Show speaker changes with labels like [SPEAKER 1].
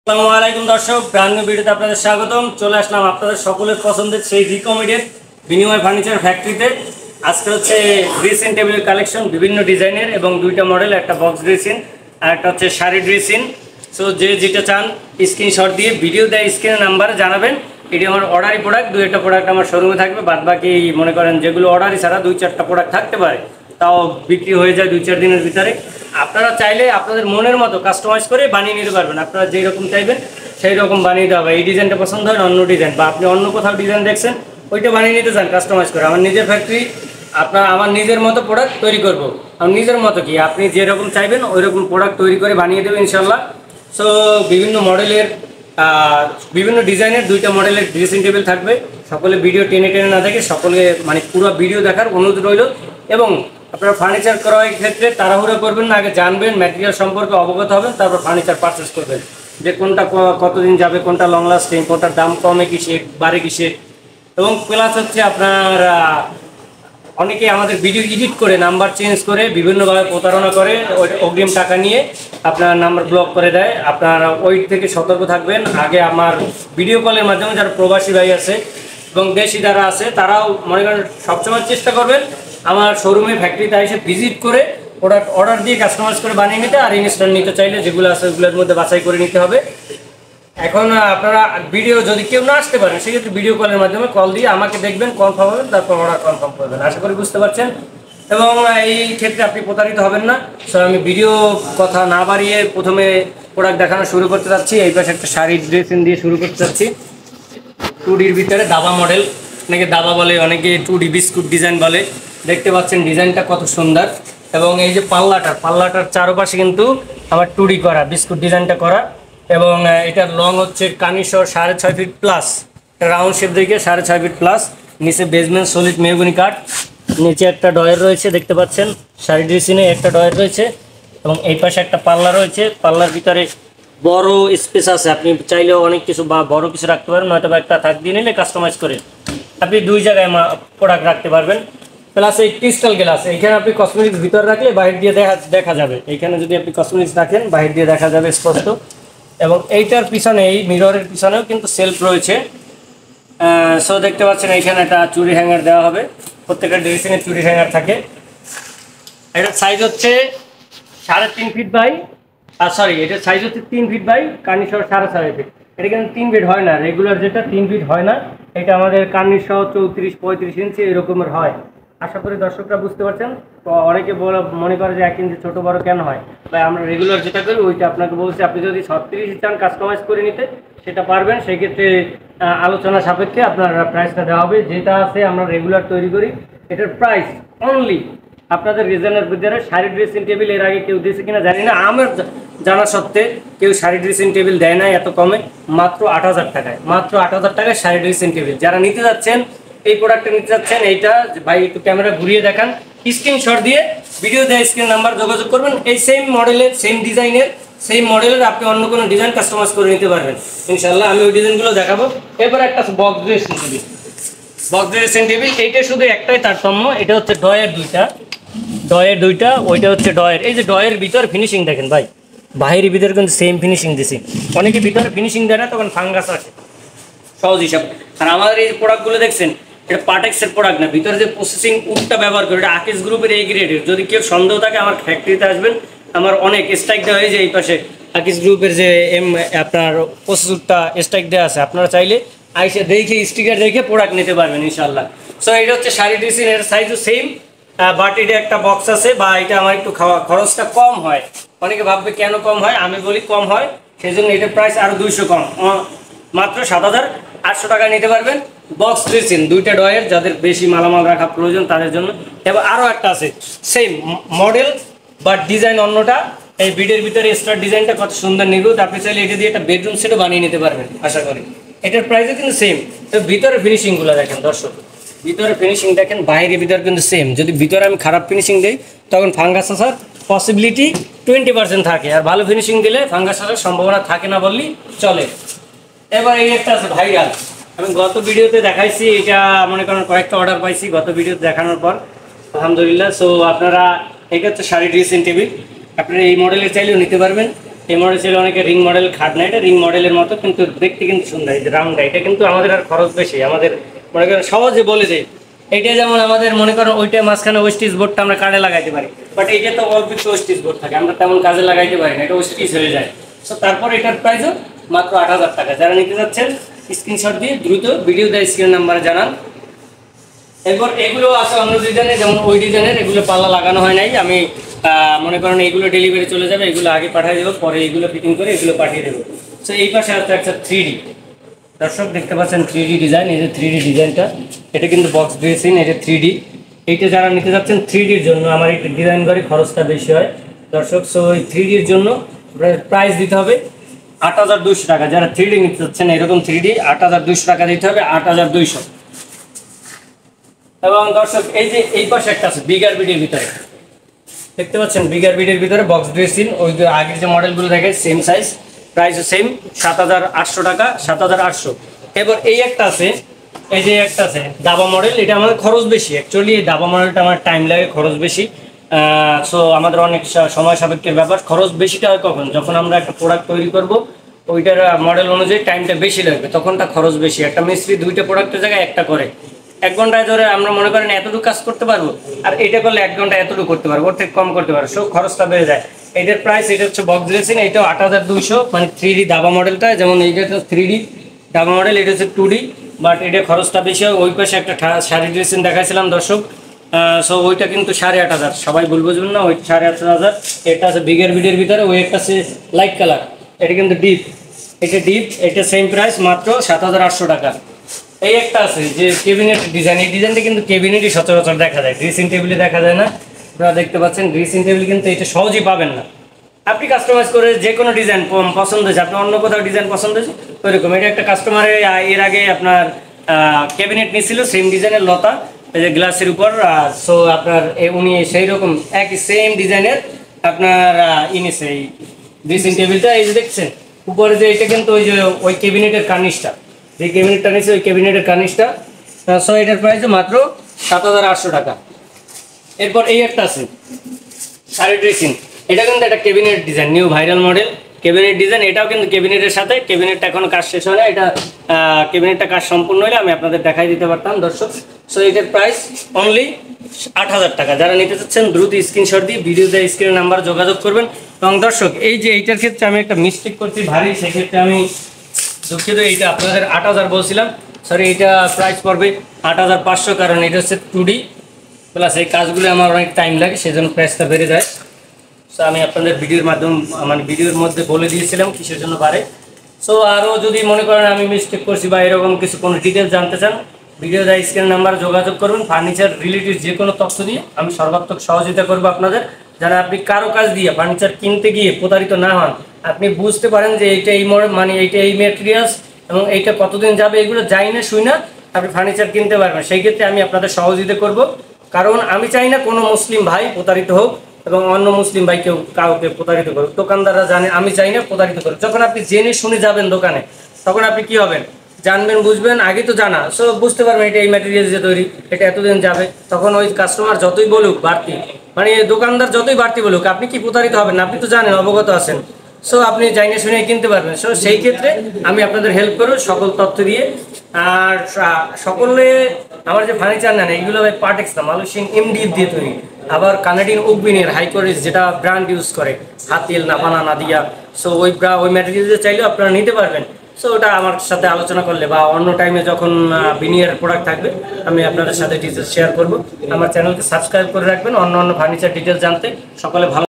[SPEAKER 1] আসসালামু আলাইকুম দর্শক, ব্র্যান্ড নিউ ভিডিওতে আপনাদের স্বাগতম। চলে আসলাম আপনাদের সকলের পছন্দের সেই রিকমেন্ডেড বিনিময় ফার্নিচার ফ্যাক্টরিতে। আজকে হচ্ছে ড্রেসিং টেবিলের কালেকশন বিভিন্ন ডিজাইনের এবং দুইটা মডেল, একটা বক্স ড্রেসিং আর একটা হচ্ছে শাড়ি ড্রেসিং। সো যে যেটা চান স্ক্রিনশট দিয়ে ভিডিও দেয় স্ক্রিনের নাম্বারে জানাবেন। এটি আমার অর্ডারি প্রোডাক্ট, দুই একটা প্রোডাক্ট আমার শোরুমে থাকবে, বাদ বাকি মনে করেন যেগুলো অর্ডারি ছাড়া দুই চারটা প্রোডাক্ট থাকতে পারে, তাও বিক্রি হয়ে যায় 2-4 দিনের ভিতরে। আপনারা চাইলে আপনাদের মনের মতো কাস্টমাইজ করে বানিয়ে নিতে পারবেন। আপনারা যেই রকম চাইবেন সেই রকম বানিয়ে দেওয়া হবে। এই ডিজাইনটা পছন্দ হয় অন্য ডিজাইন, বা আপনি অন্য কোথাও ডিজাইন দেখছেন ওইটা বানিয়ে নিতে চান কাস্টমাইজ করে, আমার নিজের ফ্যাক্টরি, আমার নিজের মতো প্রোডাক্ট তৈরি করব। আমার নিজের মতো কি আপনি যেরকম চাইবেন ওই রকম প্রোডাক্ট তৈরি করে বানিয়ে দেবেন ইনশাল্লাহ। সো বিভিন্ন মডেলের বিভিন্ন ডিজাইনের দুইটা মডেলের ড্রেসিং টেবিল থাকবে। সকলে ভিডিও টেনে টেনে না দেখে সকলে মানে পুরো ভিডিও দেখার অনুরোধ রইল। এবং আপনারা ফার্নিচার ক্রয়ের ক্ষেত্রে তাড়াহুড়ো করবেন না, আগে জানবেন, ম্যাটেরিয়াল সম্পর্কে অবগত হবেন, তারপর ফার্নিচার পারচেস করবেন, যে কোনটা কতদিন যাবে, কোনটা লং লাস্টিং, কোনটার দাম কমে কিসে বাড়ে কিসে। এবং প্লাস হচ্ছে আপনার অনেকে আমাদের ভিডিও এডিট করে নাম্বার চেঞ্জ করে বিভিন্নভাবে প্রতারণা করে, অগ্রিম টাকা নিয়ে আপনার নাম্বার ব্লক করে দেয়। আপনারা ওই থেকে সতর্ক থাকবেন। আগে আমার ভিডিও কলের মাধ্যমে যারা প্রবাসী ভাই আছে এবং দেশি যারা আছে তারাও মনে করেন সবসময় চেষ্টা করবেন আমার শোরুমে ফ্যাক্টরিতে এসে ভিজিট করে প্রোডাক্ট অর্ডার দিয়ে কাস্টমাইজ করে বানিয়ে নিতে। আর ইনস্ট্যান্ট নিতে চাইলে যেগুলো আছে ওগুলোর মধ্যে বাছাই করে নিতে হবে। এখন আপনারা ভিডিও যদি কেউ না আসতে পারেন সেক্ষেত্রে ভিডিও কলের মাধ্যমে কল দিয়ে আমাকে দেখবেন, কনফার্ম হবেন, তারপর অর্ডার কনফার্ম করবেন। আশা করি বুঝতে পারছেন। এবং এই ক্ষেত্রে আপনি প্রতারিত হবেন না। সো আমি ভিডিও কথা না বাড়িয়ে প্রথমে প্রোডাক্ট দেখানো শুরু করতে চাচ্ছি। এই পাশে একটা শাড়ি ড্রেসিং দিয়ে শুরু করতে চাচ্ছি। 2Dর ভিতরে দাবা মডেল, অনেকে দাবা বলে, অনেকে 2D বিস্কুট ডিজাইন বলে। দেখতে পাচ্ছেন ডিজাইনটা কত সুন্দর। এবং এই যে পাল্লাটার চারপাশে কিন্তু আমার 2D করা, বিস্কুট ডিজাইনটা করা। এবং এটার লং হচ্ছে কানিসহ 6.5 ফিট প্লাস, রাউন্ড শেপ দেখে 6.5 ফিট প্লাস। নিচে বেসমেন্ট সলিড মেহগনি কাঠ, নিচে একটা ডয়ার রয়েছে দেখতে পাচ্ছেন, শাড়ি ড্রেসিংয়ে একটা ডয়ার রয়েছে। এবং এই পাশে একটা পাল্লা রয়েছে, পাল্লার ভিতরে বড় স্পেস আছে, আপনি চাইলেও অনেক কিছু বা বড় কিছু রাখতে পারেন, নয়তো বা একটা থাক দিয়ে নিলে কাস্টমাইজ করে আপনি দুই জায়গায় প্রোডাক্ট রাখতে পারবেন। প্লাস এই ক্রিস্টাল গ্লাস, এইখানে আপনি কসমেটিক্স ভিতরে রাখলে বাহির দিয়ে দেখা যাবে। এইখানে যদি আপনি কসমেটিক্স রাখেন বাহির দিয়ে দেখা যাবে স্পষ্ট। এবং এইটার পিছনে, এই মিররের পিছনেও কিন্তু সেলফ রয়েছে। সো দেখতে পাচ্ছেন এইখানে একটা চুড়ি হ্যাঙ্গার দেওয়া হবে, প্রত্যেকটা ড্রেসিংয়ে চুড়ি হ্যাঙ্গার থাকে। এটার সাইজ হচ্ছে 3.5 ফিট বাই, সরি এটার সাইজ হচ্ছে 3 ফিট বাই কার্নিশ 6.5 ফিট। এটা কিন্তু 3 ফিট হয় না, রেগুলার যেটা 3 ফিট হয় না, এটা আমাদের কার্নিশ 34-35 ইঞ্চি এরকমের হয়। আশা করি দর্শকরা বুঝতে পারছেন। তো অনেকে মনে করে যে 1 ইঞ্চি ছোটো বড় কেন হয়, তাই আমরা রেগুলার যেটা করি ওইটা আপনাকে বলছি। আপনি যদি 36 চান কাস্টমাইজ করে নিতে সেটা পারবেন, সেই ক্ষেত্রে আলোচনা সাপেক্ষে আপনার প্রাইসটা দেওয়া হবে। যেটা আছে আমরা রেগুলার তৈরি করি, এটার প্রাইস অনলি আপনাদের রিজনের ভিতরে। শাড়ি ড্রেসিং টেবিল এর আগে কেউ দিয়েছে কিনা জানি না, আমার জানা সত্ত্বে কেউ শাড়ি ড্রেসিং টেবিল দেয় না এত কমে, মাত্র 8,000 টাকায়। মাত্র 8,000 টাকায় শাড়ি ড্রেসিং টেবিল। যারা নিতে যাচ্ছেন, এই প্রোডাক্টটা নিতে যাচ্ছেন, এইটা ভাই একটু ক্যামেরা ঘুরিয়ে দেখান, স্ক্রিনশট দিয়ে ভিডিও দেয় স্ক্রিন নাম্বার যোগাযোগ করবেন। এই সেম মডেলের, সেম ডিজাইনের, সেই মডেলের আপনি অন্য কোনো ডিজাইন কাস্টমাইজ করে নিতে পারবেন ইনশাল্লাহ। আমি ওই ডিজাইনগুলো দেখাবো। এরপর একটা box dressing table, box dressing table. এইটা শুধু একটাই তারতম্য, এটা হচ্ছে ডয়ের দুইটা, ওইটা হচ্ছে ডয়ের। এই যে ডয়ের ভিতর ফিনিশিং দেখেন ভাই, বাহিরের ভিতরে কিন্তু সেম ফিনিশিং দিছি। অনেকে ভিতরে ফিনিশিং দেয় না, তখন ফাঙ্গাস আসে সহজ হিসাব। আর আমাদের এই প্রোডাক্টগুলো দেখছেন, এটা পার্টেক্সের প্রোডাক্ট না, ভিতরে যে প্রসেসিং উডটা ব্যবহার করে এটা আকিস গ্রুপের এই গ্রেডের। যদি কেউ সন্দেহ থাকে আমার ফ্যাক্টরিতে আসবেন, আমার অনেক স্ট্রাইক দেওয়া হয়েছে এই পাশে আকিস গ্রুপের যে আপনার প্রসেস উডটা স্ট্রাইক দেওয়া আছে। আপনারা চাইলে আইসে দেখে স্টিকার দেখে প্রোডাক্ট নিতে পারবেন ইনশাল্লাহ। সো এটা হচ্ছে শাড়ি ড্রেসিং, এর সাইজও সেম, বাট এটা একটা বক্স আছে, বা এটা আমার একটু খরচটা কম হয়। অনেকে ভাববে কেন কম হয়, আমি বলি কম হয় সেই জন্য এটার প্রাইস আরও 200 কম, মাত্র 7,800 টাকায় নিতে পারবেন। বক্স ড্রেসিং, দুইটা ডয়ের, যাদের বেশি মালামাল রাখা প্রয়োজন তাদের জন্য। এবং আরও একটা আছে সেম মডেল বাট ডিজাইন অন্যটা। এই বিডের ভিতরে স্টার ডিজাইনটা কত সুন্দর নিখুঁত, আপনি চাইলে এটা দিয়ে একটা বেডরুম সেটও বানিয়ে নিতে পারবেন আশা করি। এটার প্রাইসও কিন্তু সেম। তো ভিতরে ফিনিশিংগুলো দেখেন দর্শক, ভিতরে ফিনিশিং দেখেন, বাইরের ভিতরে কিন্তু সেম। যদি ভিতরে আমি খারাপ ফিনিশিং দিই তখন ফাঙ্গাস আসার পসিবিলিটি 20% থাকে, আর ভালো ফিনিশিং দিলে ফাঙ্গাস আসার সম্ভাবনা থাকে না বললেই চলে। এবার এই একটা আছে ভাইরাল, আমি গত ভিডিওতে দেখাইছি, এটা মনে করেন কয়েকটা অর্ডার পাইছি গত ভিডিওতে দেখানোর পর, আলহামদুলিল্লাহ। সো আপনারা, এটা হচ্ছে শাড়ি ড্রেসিং টেবিল, আপনারা এই মডেলের চাইলেও নিতে পারবেন। এই মডেল ছিল অনেকে রিং মডেল খাট না, এটা রিং মডেলের মতো কিন্তু দেখতে কিন্তু সুন্দর, এই যে রাউন্ড। এটা কিন্তু আমাদের আর খরচ বেশি, আমাদের মনে করেন সহজে বলে দেয়। এইটা যেমন আমাদের মনে করেন ওইটা মাঝখানে ওয়েস্টিজ বোর্ডটা আমরা কাজে লাগাইতে পারি, বাট এইটা তো অল্প একটু ওয়েস্টিজ বোর্ড থাকে, আমরা তেমন কাজে লাগাইতে পারি না, এটা ওয়েস্টিজ হয়ে যায়। সো তারপর এটার প্রাইসও মাত্র 8,000 টাকা। যারা নিতে যাচ্ছেন স্ক্রিনশট দিয়ে দ্রুত ভিডিও দেয় স্ক্রিন নাম্বারে জানান। এরপর এগুলো আছে অন্য ডিজাইনের, যেমন ওই ডিজাইনের এগুলো পাল্লা লাগানো হয় নাই। আমি মনে করেন এগুলো ডেলিভারি চলে যাবে, এগুলো আগে পাঠিয়ে দেবো, পরে এগুলো ফিটিং করে এগুলো পাঠিয়ে দেবো। সো এই পাশে আছে একটা 3D, দর্শক দেখতে পাচ্ছেন 3D ডিজাইন। এই যে 3D ডিজাইনটা, এটা কিন্তু বক্স ড্রেসিং, এটা 3D। এইটা যারা নিতে যাচ্ছেন 3Dর জন্য, আমার এই ডিজাইন করে খরচটা বেশি হয় দর্শক। সো এই 3Dর জন্য প্রাইস দিতে হবে 8,200 টাকা। যারা 3D নিতে যাচ্ছেন এরকম 3D 8,200 টাকা দিতে হবে, 8,200। এবং দর্শক এই যে এই পাশে একটা আছে বিগার বিডির ভিতরে, দেখতে পাচ্ছেন বিগার বিডির ভিতরে বক্স ড্রেসিং, ওই যে আগের যে মডেলগুলো দেখে সেম সাইজ, প্রাইস সেম 7,800 টাকা, 7,800। এবার এই একটা আছে, এই যে একটা আছে দাবা মডেল, এটা আমাদের খরচ বেশি অ্যাকচুয়ালি। এই দাবা মডেলটা আমার টাইম লাগে, খরচ বেশি। সো আমাদের অনেক সময় সাপেক্ষের ব্যাপার। খরচ বেশিটা হয় কখন, যখন আমরা একটা প্রোডাক্ট তৈরি করব, ওইটার মডেল অনুযায়ী টাইমটা বেশি লাগবে, তখনটা খরচ বেশি। একটা মিস্ত্রি 2টা প্রোডাক্টের জায়গায় একটা করে, 1 ঘন্টায় ধরে আমরা মনে করেন এতটুকু কাজ করতে পারবো, আর এটা করলে 1 ঘন্টা এতটুকু করতে পারবো, ওর থেকে কম করতে পারবো। সো খরচটা বেড়ে যায়। এটার প্রাইস, এটা হচ্ছে বক্স ড্রেসিং, এটাও 8,200, মানে 3D দাবা মডেলটা। যেমন এইটা হচ্ছে 3D দাবা মডেল, এটা হচ্ছে 2D, বাট এটা খরচটা বেশি হয়। ওই পাশে একটা শাড়ি ড্রেসিং দেখাইছিলাম দর্শক, সো ওইটা কিন্তু 8,500, সবাই ভুল বুঝবেন না, ওইটা 8,500। এটা আছে বিগের বিডের ভিতরে, ওই একটা আছে লাইট কালার, এটা কিন্তু ডিপ, এটা ডিপ, এটা সেম প্রাইস মাত্র 7,800 টাকা। এই একটা আছে যে ক্যাবিনেট ডিজাইন, এই ডিজাইনটা কিন্তু ক্যাবিনেটই সচরাচর দেখা যায়, ড্রেসিং টেবিলে দেখা যায় না। আপনারা দেখতে পাচ্ছেন ড্রেসিং টেবিল কিন্তু এটা সহজেই পাবেন না। আপনি কাস্টমাইজ করে যে কোনো ডিজাইন পছন্দ হয়েছে, আপনি অন্য কোথাও ডিজাইন পছন্দ হয়েছে ওইরকম। এটা একটা কাস্টমারের এর আগে আপনার ক্যাবিনেট নিয়েছিল সেম ডিজাইনের লতা, এই যে গ্লাসের উপর। সো আপনার উনি সেই রকম একই সেম ডিজাইনের আপনার নিছে এই ড্রেসিং টেবিলটা। এই যে দেখছেন উপরে যে এটা কিন্তু ওই যে ওই ক্যাবিনেটের কার্নিশটা, যে ক্যাবিনেটটা নিয়েছে ওই ক্যাবিনেটের কার্নিশটা। সো এটার প্রাইস মাত্র 7,800 টাকা। এরপর এই একটা আছে শাড়ি ড্রেসিং, এটা কিন্তু একটা cabinet design, new viral model cabinet design. এটাও কিন্তু ক্যাবিনেটের সাথে, ক্যাবিনেটটা এখনো কাজ শেষ হয় না, এটা ক্যাবিনেটটা কাজ সম্পূর্ণ হলে আমি আপনাদের দেখাই দিতে পারতাম দর্শক। সো এটার প্রাইস অনলি 8,000 টাকা। যারা নিতে চাচ্ছেন দ্রুত স্ক্রিনশট দিয়ে ভিডিওতে স্ক্রিনের নাম্বার যোগাযোগ করবেন। এবং দর্শক এই যে এইটার ক্ষেত্রে আমি একটা মিস্টেক করছি ভারী, সেক্ষেত্রে আমি দুঃখিত। এইটা আপনাদের 8,000 বলছিলাম, সরি, এটা প্রাইস পড়বে 8,500, কারণ এটা হচ্ছে 2D প্লাস এই কাজগুলো আমার অনেক টাইম লাগে, সেজন্য প্রাইসটা বেড়ে যায়। সো আমি আপনাদের ভিডিওর মাধ্যমে মানে ভিডিওর মধ্যে বলে দিয়েছিলাম কিসের জন্য বাড়ে। সো আরও যদি মনে করেন আমি মিস্টেক করছি বা এরকম কিছু কোনো ডিটেলস জানতে চান, ভিডিও দেয় স্ক্রিন নাম্বার যোগাযোগ করবেন। ফার্নিচার রিলেটেড যে কোনো তথ্য দিয়ে আমি সর্বাত্মক সহযোগিতা করবো আপনাদের। যারা আপনি কারো কাজ দিয়ে ফার্নিচার কিনতে গিয়ে প্রতারিত না হন, আপনি বুঝতে পারেন যে এইটা এই মানে এইটা এই ম্যাটেরিয়ালস এবং এইটা কতদিন যাবে, এগুলো যাই না শুই না আপনি ফার্নিচার কিনতে পারবেন। সেই ক্ষেত্রে আমি আপনাদের সহযোগিতা করব, কারণ আমি চাই না কোনো মুসলিম ভাই প্রতারিত হোক এবং অন্য মুসলিম ভাই কেউ কাউকে প্রতারিত করুক। দোকানদাররা জানে, আমি চাই না প্রতারিত করুক। যখন আপনি জেনে শুনে যাবেন দোকানে, তখন আপনি কি হবেন, জানবেন, বুঝবেন, আগে তো জানা, সো বুঝতে পারবেন এটা এই ম্যাটেরিয়াল যে তৈরি, এটা এতদিন যাবে। তখন ওই কাস্টমার যতই বলুক বাড়তি, মানে দোকানদার যতই বাড়তি বলুক, আপনি কি প্রতারিত হবেন না, আপনি তো জানেন, অবগত আছেন। সো আপনি জাইনে শুনে কিনতে পারবেন। সো সেই ক্ষেত্রে আমি আপনাদের হেল্প করব সকল তথ্য দিয়ে। আর সকলে আমার যে ফার্নিচার নেন এইগুলো ভাই পার্টেক্স না, মালয়েশিয়ান এমডিএফ দিয়ে তৈরি, আবার কানাডিয়ান উকবিনের হাই কোয়ালিটি যেটা ব্র্যান্ড ইউজ করে, হাতিল নাপানা নাদিয়া। সো ওই ম্যাটেরিয়াল চাইলেও আপনারা নিতে পারবেন। সো ওটা আমার সাথে আলোচনা করলে বা অন্য টাইমে যখন বিনিয়ার প্রোডাক্ট থাকবে আমি আপনাদের সাথে ডিটেলস শেয়ার করব। আমার চ্যানেলকে সাবস্ক্রাইব করে রাখবেন অন্য ফার্নিচার ডিটেলস জানতে। সকলে ভালো